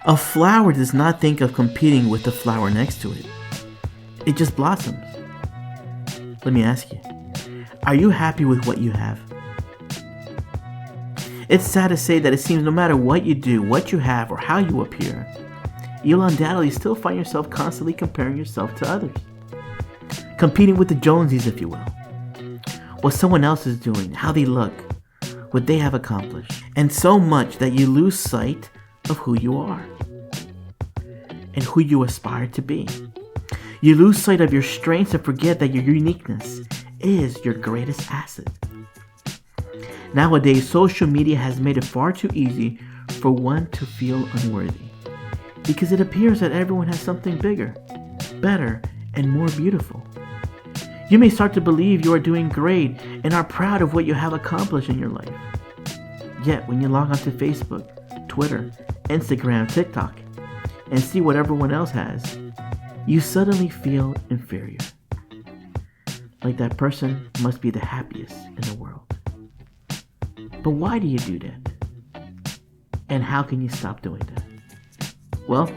A flower does not think of competing with the flower next to it. It just blossoms. Let me ask you, are you happy with what you have? It's sad to say that it seems no matter what you do, what you have, or how you appear, you'll undoubtedly still find yourself constantly comparing yourself to others. Competing with the Jonesies, if you will. What someone else is doing, how they look, what they have accomplished, and so much that you lose sight of who you are and who you aspire to be. You lose sight of your strengths and forget that your uniqueness is your greatest asset. Nowadays, social media has made it far too easy for one to feel unworthy, because it appears that everyone has something bigger, better, and more beautiful. You may start to believe you are doing great and are proud of what you have accomplished in your life. Yet, when you log onto Facebook, Twitter, Instagram, TikTok, and see what everyone else has, you suddenly feel inferior. Like that person must be the happiest in the world. But why do you do that? And how can you stop doing that? Well,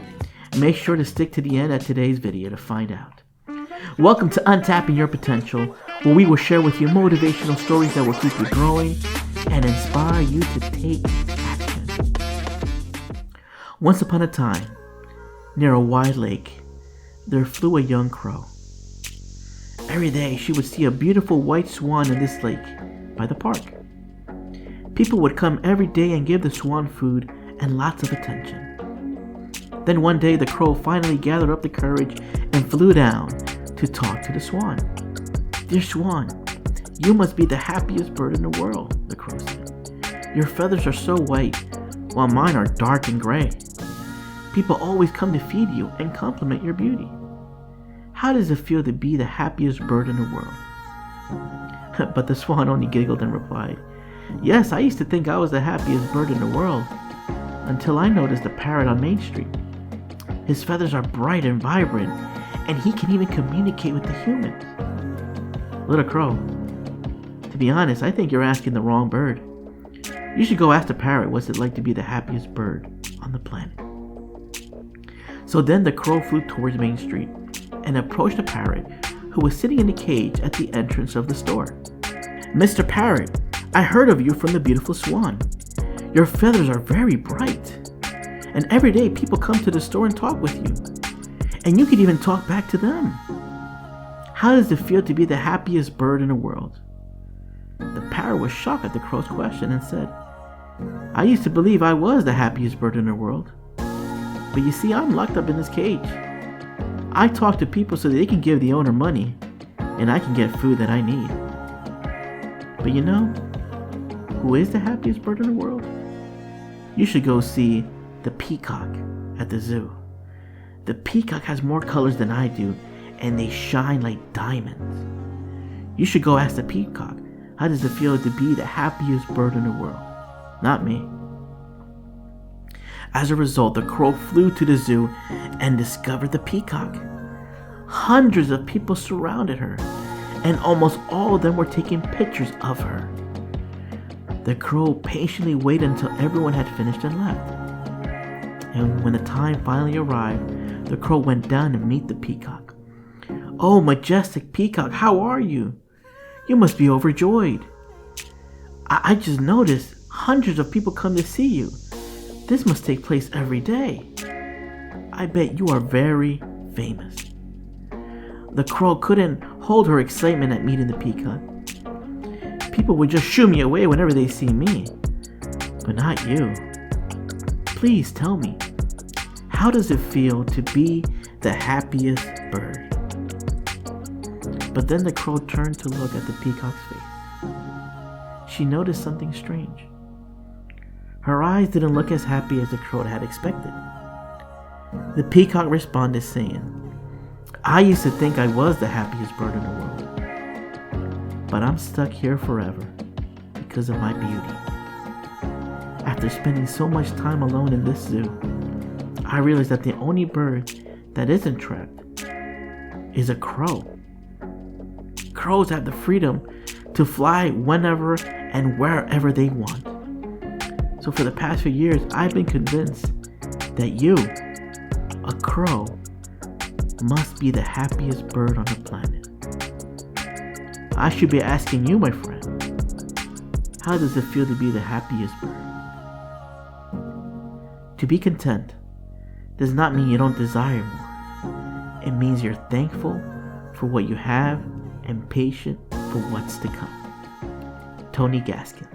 make sure to stick to the end of today's video to find out. Welcome to Untapping Your Potential, where we will share with you motivational stories that will keep you growing and inspire you to take action. Once upon a time, near a wide lake, there flew a young crow. Every day she would see a beautiful white swan in this lake by the park. People would come every day and give the swan food and lots of attention. Then one day the crow finally gathered up the courage and flew down to talk to the swan. "Dear swan, you must be the happiest bird in the world," the crow said. "Your feathers are so white, while mine are dark and gray. People always come to feed you and compliment your beauty. How does it feel to be the happiest bird in the world?" But the swan only giggled and replied, "Yes, I used to think I was the happiest bird in the world, until I noticed the parrot on Main Street. His feathers are bright and vibrant, and he can even communicate with the humans." Little crow, to be honest, I think you're asking the wrong bird. You should go ask the parrot what's it like to be the happiest bird on the planet. So then the crow flew towards Main Street and approached the parrot, who was sitting in a cage at the entrance of the store. "Mr. Parrot, I heard of you from the beautiful swan. Your feathers are very bright, and every day people come to the store and talk with you, and you can even talk back to them. How does it feel to be the happiest bird in the world?" The parrot was shocked at the crow's question and said, "I used to believe I was the happiest bird in the world, but you see, I'm locked up in this cage. I talk to people so they can give the owner money, and I can get food that I need. But you know who is the happiest bird in the world? You should go see the peacock at the zoo. The peacock has more colors than I do, and they shine like diamonds. You should go ask the peacock, how does it feel to be the happiest bird in the world? Not me." As a result, the crow flew to the zoo and discovered the peacock. Hundreds of people surrounded her, and almost all of them were taking pictures of her. The crow patiently waited until everyone had finished and left. And when the time finally arrived, the crow went down to meet the peacock. "Oh, majestic peacock, how are you? You must be overjoyed. I just noticed hundreds of people come to see you. This must take place every day. I bet you are very famous." The crow couldn't hold her excitement at meeting the peacock. "People would just shoo me away whenever they see me, but not you. Please tell me, how does it feel to be the happiest bird?" But then the crow turned to look at the peacock's face. She noticed something strange. Her eyes didn't look as happy as the crow had expected. The peacock responded saying, "I used to think I was the happiest bird in the world, but I'm stuck here forever because of my beauty. After spending so much time alone in this zoo, I realized that the only bird that isn't trapped is a crow. Crows have the freedom to fly whenever and wherever they want. So for the past few years, I've been convinced that you, a crow, must be the happiest bird on the planet. I should be asking you, my friend, how does it feel to be the happiest bird? To be content does not mean you don't desire more. It means you're thankful for what you have and patient for what's to come. Tony Gaskin.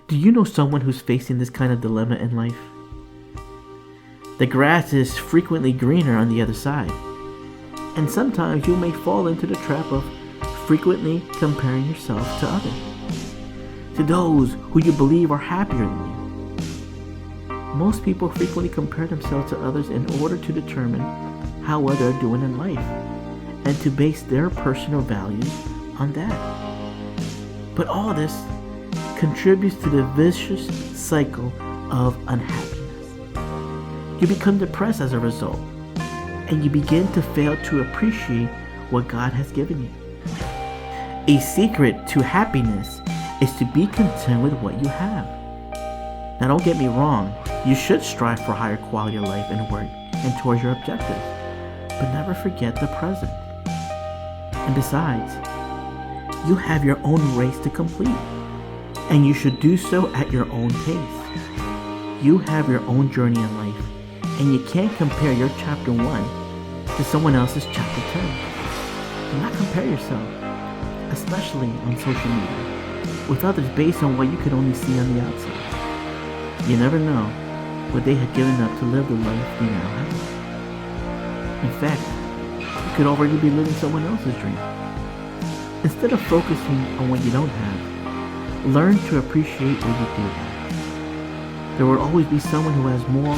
Do you know someone who's facing this kind of dilemma in life? The grass is frequently greener on the other side, and sometimes you may fall into the trap of frequently comparing yourself to others, to those who you believe are happier than you. Most people frequently compare themselves to others in order to determine how well they're doing in life and to base their personal values on that. But all this contributes to the vicious cycle of unhappiness. You become depressed as a result, and you begin to fail to appreciate what God has given you. A secret to happiness is to be content with what you have. Now, don't get me wrong, you should strive for higher quality of life and work and towards your objectives, but never forget the present. And besides, you have your own race to complete, and you should do so at your own pace. You have your own journey in life, and you can't compare your chapter 1 to someone else's chapter 10. Do not compare yourself, especially on social media, with others based on what you can only see on the outside. You never know what they had given up to live the life they now have. In fact, you could already be living someone else's dream. Instead of focusing on what you don't have, learn to appreciate what you do have. There will always be someone who has more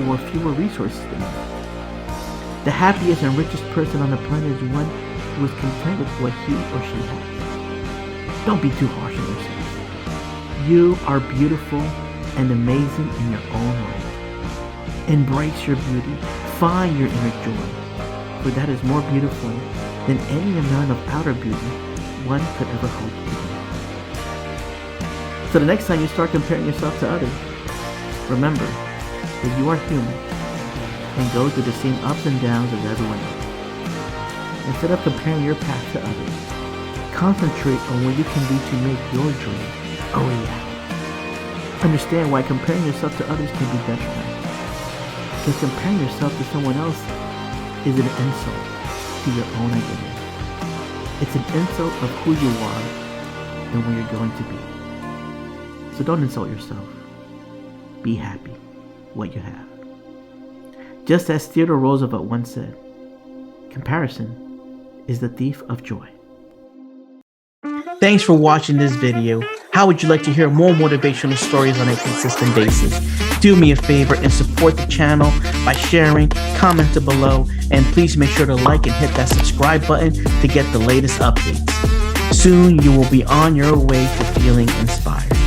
or fewer resources than you. The happiest and richest person on the planet is one who is content with what he or she has. Don't be too harsh on yourself. You are beautiful and amazing in your own right. Embrace your beauty. Find your inner joy, for that is more beautiful than any amount of outer beauty one could ever hope to be. So the next time you start comparing yourself to others, remember that you are human and go through the same ups and downs as everyone else. Instead of comparing your path to others, concentrate on what you can do to make your dream a reality. Understand why comparing yourself to others can be detrimental. Because comparing yourself to someone else is an insult to your own identity. It's an insult of who you are and where you're going to be. So don't insult yourself. Be happy what you have. Just as Theodore Roosevelt once said, comparison is the thief of joy. Thanks for watching this video. How would you like to hear more motivational stories on a consistent basis? Do me a favor and support the channel by sharing, commenting below, and please make sure to like and hit that subscribe button to get the latest updates. Soon you will be on your way to feeling inspired.